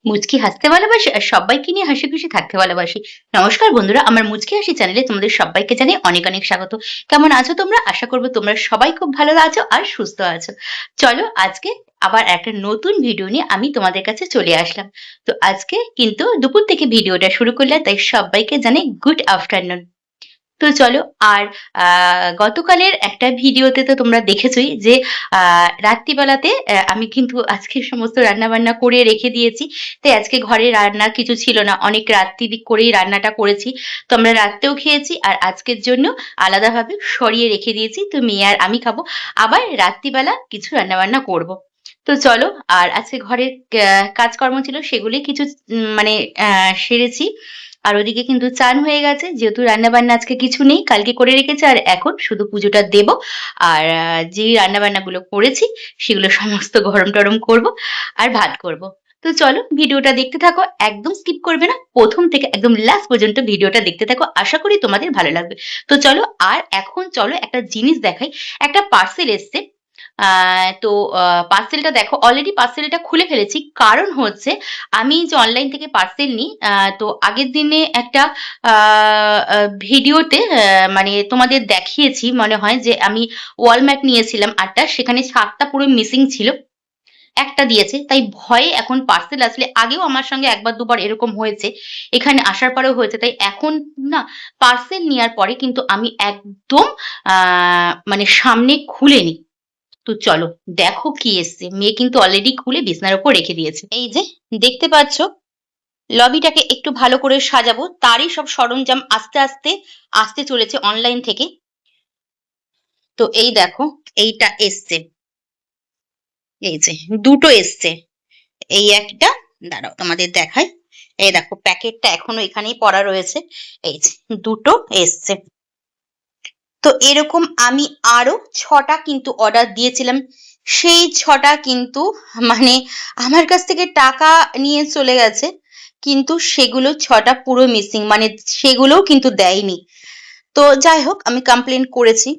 মুচকি হাসতে ভালোবাসি আর সবাইকে নিয়ে হাসি খুশি থাকতে ভালোবাসি। নমস্কার বন্ধুরা, আমার মুচকি হাসি চ্যানেলে তোমাদের সবাইকে জানাই অনেক অনেক স্বাগত। কেমন আছো তোমরা? আশা করবো তোমরা সবাই খুব ভালো আছো আর সুস্থ আছো। চলো আজকে আবার একটা নতুন ভিডিও নিয়ে আমি তোমাদের কাছে চলে আসলাম। তো আজকে কিন্তু দুপুর থেকে ভিডিওটা শুরু করলাম, তাই সবাইকে জানাই গুড আফটারনুন। তো চলো আর গতকালের একটা ভিডিওতে তো তোমরা দেখেছোই যে রাত্রিবেলাতে আমি কিন্তু আজকে সমস্ত রান্নাবান্না করে রেখে দিয়েছি। তাই আজকে ঘরে রান্নার কিছু ছিল না, অনেক রাত্রি করেই রান্নাটা করেছি। তো আমরা রাত্রেও খেয়েছি আর আজকের জন্য আলাদাভাবে সরিয়ে রেখে দিয়েছি। তো মেয়ে আর আমি খাবো, আবার রাত্রিবেলা কিছু রান্নাবান্না করব। তো চলো, আর আজকে ঘরের কাজকর্ম ছিল সেগুলি কিছু মানে সেরেছি। আর ওদিকে কিন্তু চান হয়ে গেছে, যেহেতু রান্নাবান্না আজকে কিছু নেই, কালকে করে রেখেছে, আর এখন শুধু পুজোটা দেব। আর যে রান্নাবান্নাগুলো করেছি সেগুলো সমস্ত গরম টরম করব আর ভাত করব। তো চলো ভিডিওটা দেখতে থাকো, একদম স্কিপ করবে না, প্রথম থেকে একদম লাস্ট পর্যন্ত ভিডিওটা দেখতে থাকো, আশা করি তোমাদের ভালো লাগবে। তো চলো, আর এখন চলো একটা জিনিস দেখাই। একটা পার্সেল এসছে। তো পার্সেলটা দেখো, অলরেডি পার্সেলটা খুলে ফেলেছি, কারণ হচ্ছে আমি যে অনলাইন থেকে পার্সেল নিই, তো আগের দিনে একটা ভিডিওতে মানে তোমাদের দেখিয়েছি মনে হয়, যে আমি ওয়ালম্যাট নিয়েছিলাম 8টা, সেখানে 7টা পুরো মিসিং ছিল, একটা দিয়েছে। তাই ভয়ে এখন পার্সেল আসলে, আগেও আমার সঙ্গে একবার দুবার এরকম হয়েছে, এখানে আসার পরেও হয়েছে, তাই এখন না পার্সেল নেওয়ার পরে কিন্তু আমি একদম মানে সামনে খুলে নিই। তো চলো দেখো কি এসছে। মেয়ে কিন্তু অলরেডি খুলে বিছনার উপর রেখে দিয়েছে। এই যে দেখতে পাচ্ছ, লবিটাকে একটু ভালো করে সাজাবো, তারই সব সরঞ্জাম আস্তে আস্তে আসতে চলেছে অনলাইন থেকে। তো এই দেখো, এইটা এসছে, এই যে দুটো এসছে, এই একটা, দাঁড়াও তোমাদের দেখাই। এই দেখো প্যাকেটটা এখনো এখানেই পড়া রয়েছে, এই যে দুটো এসছে। তো এরকম আমি আরো 6টা কিন্তু অর্ডার দিয়েছিলাম, সেই 6টা কিন্তু মানে আমার কাছ থেকে টাকা নিয়ে চলে গেছে, কিন্তু সেগুলো 6টা পুরো মিসিং, মানে সেগুলোও কিন্তু দেয়নি। তো যাই হোক, আমি কমপ্লেন করেছি,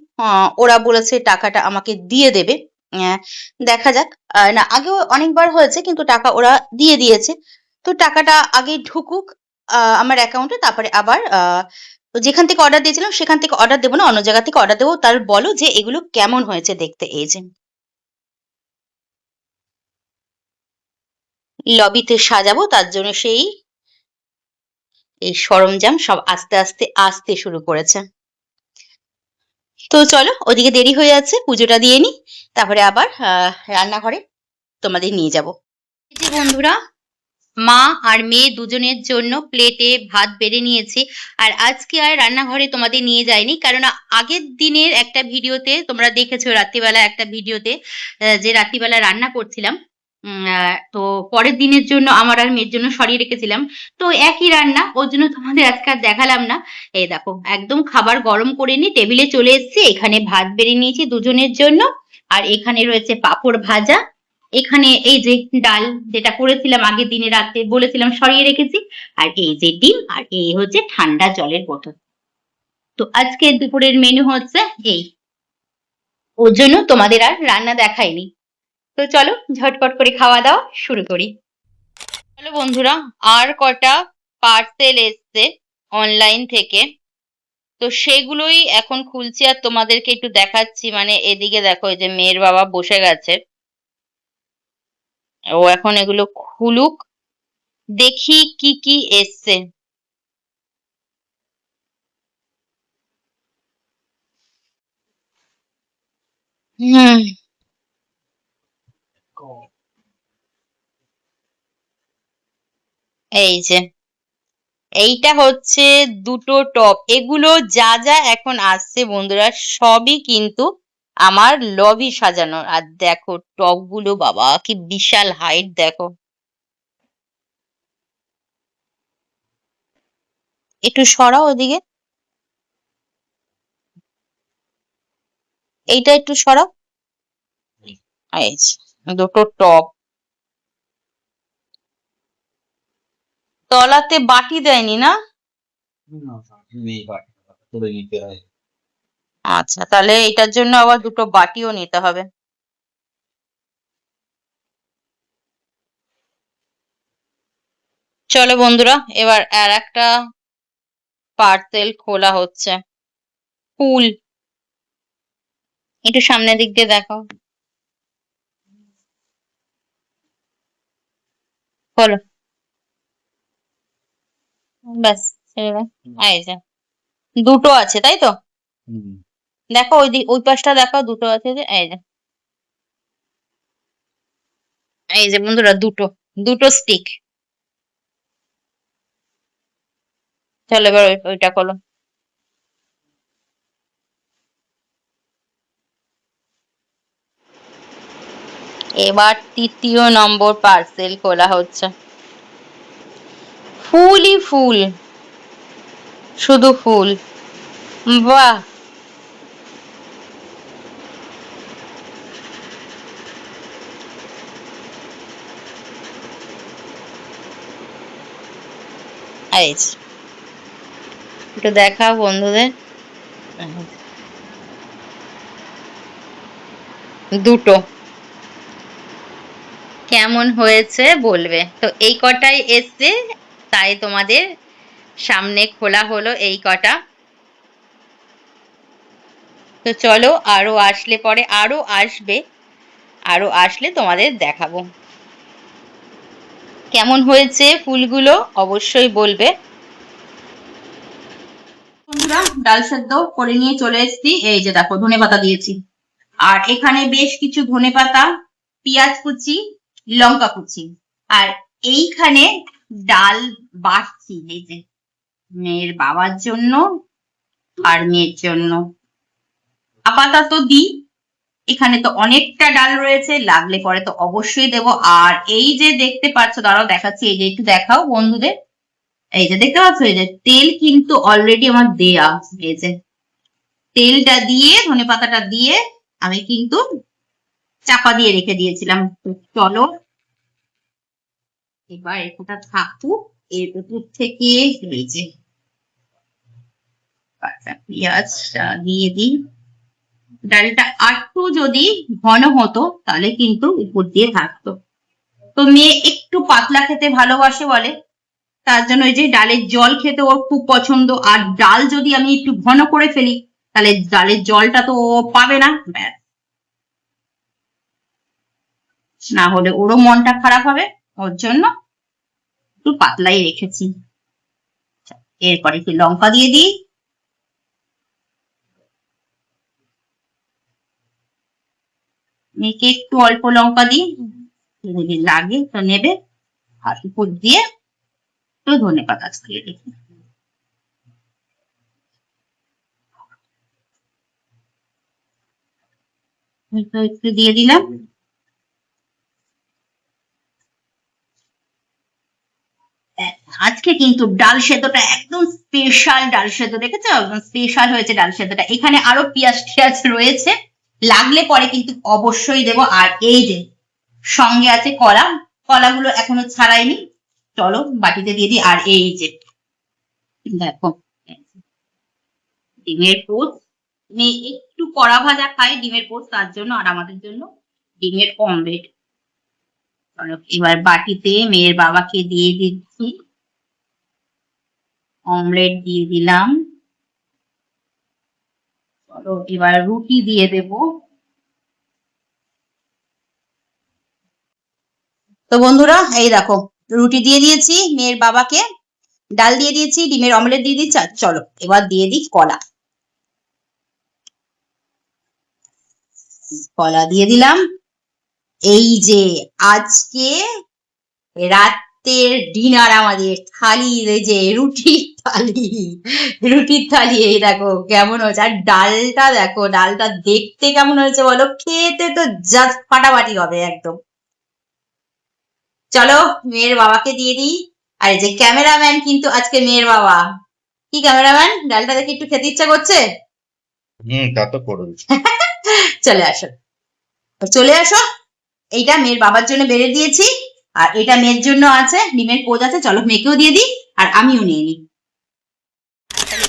ওরা বলেছে টাকাটা আমাকে দিয়ে দেবে। দেখা যাক। না, আগেও অনেকবার হয়েছে, কিন্তু টাকা ওরা দিয়ে দিয়েছে। তো টাকাটা আগে ঢুকুক আমার অ্যাকাউন্টে, তারপরে আবার যেখান থেকে অর্ডার দিয়েছিলাম সেখান থেকে অর্ডার দেবো না, অন্য জায়গা থেকে অর্ডার দেবো। তার বলো যে এগুলো কেমন হয়েছে দেখতে। এই যে লবিতে সাজাবো, তার জন্য সেই এই সরঞ্জাম সব আস্তে আস্তে আসতে শুরু করেছে। তো চলো, ওদিকে দেরি হয়ে যাচ্ছে, পুজোটা দিয়ে নি, তারপরে আবার রান্নাঘরে তোমাদের নিয়ে যাব। এই যে বন্ধুরা, মা আর মেয়ে দুজনের জন্য প্লেটে ভাত বেড়ে নিয়েছি। আর আজকে আর রান্নাঘরে তোমাদের নিয়ে যাইনি, কারণ আগের দিনের একটা ভিডিওতে তোমরা দেখেছো, রাত্রিবেলা একটা ভিডিওতে যে রাত্রিবেলা রান্না করছিলাম, তো পরের দিনের জন্য আমার আর মেয়ের জন্য সরিয়ে রেখেছিলাম। তো একই রান্না, ওর জন্য তোমাদের আজকে আর দেখালাম না। এই দেখো একদম খাবার গরম করে নিয়ে টেবিলে চলে এসেছি, এখানে ভাত বেড়ে নিয়েছি দুজনের জন্য, আর এখানে রয়েছে পাঁপড় ভাজা, এখানে এই যে ডাল যেটা করেছিলাম আগের দিনে রাতে বলেছিলাম সরিয়ে রেখেছি, আর এই যে ডিম, আর এই হচ্ছে ঠান্ডা জলের বোতল। তো আজকে দুপুরের মেনু হচ্ছে এই, ওর জন্য তোমাদের আর রান্না দেখাইনি। তো চলো ঝটপট করে খাওয়া দাওয়া শুরু করি। চলো বন্ধুরা, আর কটা পার্সেল এসছে অনলাইন থেকে, তো সেগুলোই এখন খুলছি আর তোমাদেরকে একটু দেখাচ্ছি। মানে এদিকে দেখো, এই যে মেয়ের বাবা বসে গেছে, ও এখন এগুলো খুলুক, দেখি কি কি এসছে। হুম, এই যে এইটা হচ্ছে দুটো টপ, এগুলো যা যা এখন আসছে বন্ধুরা সবই কিন্তু আমার লবি সাজানোর। আর দেখো টপ গুলো, বাবা কি বিশাল হাইট দেখো। একটু সরাও ওদিকে, এইটা একটু সরাও। এই যে, দুটো টপ, তলাতে বাটি দেয়নি না? আচ্ছা, তাহলে এটার জন্য আবার দুটো বাটিও নিতে হবে। চলো বন্ধুরা, এবার আর একটা পার্সেল খোলা হচ্ছে। ফুল, একটু সামনের দিক দিয়ে দেখাও। খোলো, ব্যাস ছেড়ে দাও। এই যে দুটো আছে, তাই তো? দেখো ওই দিক, ওই পাশটা দেখাও, দুটো আছে যে, এই যে, এই যে বন্ধুরা, দুটো দুটো স্টিক। চলো এবার ওইটা খোলো। এবার তৃতীয় নম্বর পার্সেল খোলা হচ্ছে। ফুলই ফুল, শুধু ফুল। বাহ, এই যে, একটু দেখাও বন্ধুদের। দুটো কেমন হয়েছে বলবে। তো এই কটাই এসছে, তাই তোমাদের সামনে খোলা হলো এই কটা। তো চলো, আরো আসলে পরে, আরো আসবে, আরো আসলে তোমাদের দেখাবো কেমন হয়েছে ফুলগুলো, অবশ্যই বলবে। বন্ধুরা, ডাল সেদ্ধ করে নিয়ে চলে এসেছি। এই যে দেখো, ধনেপাতা দিয়েছি, আর এখানে বেশ কিছু ধনেপাতা, পেঁয়াজ কুচি, লঙ্কা কুচি, আর এইখানে ডাল বাটছি, এই যে মেয়ের বাবার জন্য আর মেয়ের জন্য। আপাতত দিই, এখানে তো অনেকটা ডাল রয়েছে, লাগলে পরে তো অবশ্যই দেবো। আর এই যে দেখতে পাচ্ছ, দাঁড়াও দেখাচ্ছি, এই যে একটু দেখাও বন্ধুদের। এই যে দেখতে পাচ্ছ, এই যে তেল কিন্তু অলরেডি আমার দেয়া, এই যে তেলটা দিয়ে, ধনেপাতাটা দিয়ে আমি কিন্তু চাপা দিয়ে রেখে দিয়েছিলাম। তো চলো এবার এটা থাকুক, এর উপর থেকে এই যে কাঁচা পেঁয়াজটা দিয়ে দিই। ডালটা আরটু যদি ঘন হতো তাহলে কিন্তু উপর দিয়ে থাকতো। তো মেয়ে একটু পাতলা খেতে ভালোবাসে বলে, তার জন্য এই যে ডালের জল খেতে ওর খুব পছন্দ। আর ডাল যদি আমি একটু ঘন করে ফেলি, তাহলে ডালের জলটা তো ও পাবে না, ব্যাস, না হলে ওরও মনটা খারাপ হবে। ওর জন্য একটু পাতলাই রেখেছি। এরপরে একটু লঙ্কা দিয়ে দিই। মেয়েকে একটু অল্প লঙ্কা দিই, যদি লাগে তো নেবে। আর উপর দিয়ে একটু ধনেপাতা দিয়ে দিই, একটু দিয়ে দিলাম। আজকে কিন্তু ডাল সেদ্ধটা একদম স্পেশাল ডাল সেদ্ধ, দেখেছো, একদম স্পেশাল হয়েছে ডাল সেদ্ধটা। এখানে আরো পেঁয়াজ টিয়াজ রয়েছে, লাগলে পরে কিন্তু অবশ্যই দেবো। আর এই যে সঙ্গে আছে কলা, কলাগুলো এখনো ছাড়াইনি। চলো বাটিতে দিয়ে দিই। আর এই যে দেখো, ডিমের পোস্ট, মেয়ে একটু কড়া ভাজা খায় ডিমের পোস্ট, তার জন্য। আর আমাদের জন্য ডিমের অমলেট। চলো এবার বাটিতে মেয়ের বাবাকে দিয়ে দিচ্ছি, অমলেট দিয়ে দিলাম। চলো এবার রুটি দিয়ে দেব। তো বন্ধুরা, এই দেখো, রুটি দিয়ে দিয়েছি মেয়ের বাবাকে, ডাল দিয়ে দিয়েছি, ডিমের অমলেট দিয়ে দিচ্ছি। চলো এবার দিয়ে দিই কলা, কলা দিয়ে দিলাম। এই যে আজকে রাতের ডিনার আমাদের থালি, এই যে রুটির থালি, রুটির থালি। এই দেখো কেমন হয়েছে, আর ডালটা দেখো, ডালটা দেখতে কেমন হয়েছে বলো, খেতে তো জাস্ট ফাটাফাটি হবে একদম। চলো মেয়ের বাবাকে দিয়ে দিই। আর এই যে ক্যামেরাম্যান কিন্তু আজকে মেয়ের বাবা। কি ক্যামেরাম্যান, ডালটা দেখে একটু খেতে ইচ্ছা করছে? তা তো করবে। চলে আসো, চলে আসো। এইটা মেয়ের বাবার জন্য বেড়ে দিয়েছি, আর এটা মেয়ের জন্য আছে, ডিমের পোচ আছে। চলো মেয়েকেও দিয়ে দিই, আর আমিও নিয়ে নিই।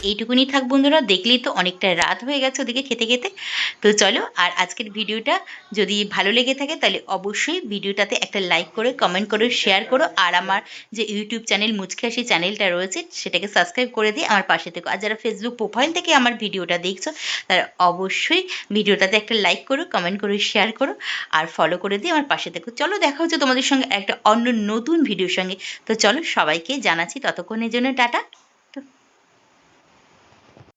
এইটুকুনি থাক বন্ধুরা, দেখলেই তো অনেকটা রাত হয়ে গেছে ওদিকে খেতে খেতে। তো চলো, আর আজকের ভিডিওটা যদি ভালো লেগে থাকে তাহলে অবশ্যই ভিডিওটাতে একটা লাইক করে, কমেন্ট করে, শেয়ার করো। আর আমার যে ইউটিউব চ্যানেল মুচকি হাসি চ্যানেলটা রয়েছে সেটাকে সাবস্ক্রাইব করে দিয়ে আমার পাশে থেকো। আর যারা ফেসবুক প্রোফাইল থেকে আমার ভিডিওটা দেখছো তারা অবশ্যই ভিডিওটাতে একটা লাইক করো, কমেন্ট করো, শেয়ার করো আর ফলো করে দিয়ে আমার পাশে থেকো। চলো, দেখা হচ্ছে তোমাদের সঙ্গে একটা অন্য নতুন ভিডিওর সঙ্গে। তো চলো, সবাইকে জানাচ্ছি ততক্ষণের জন্য টাটা।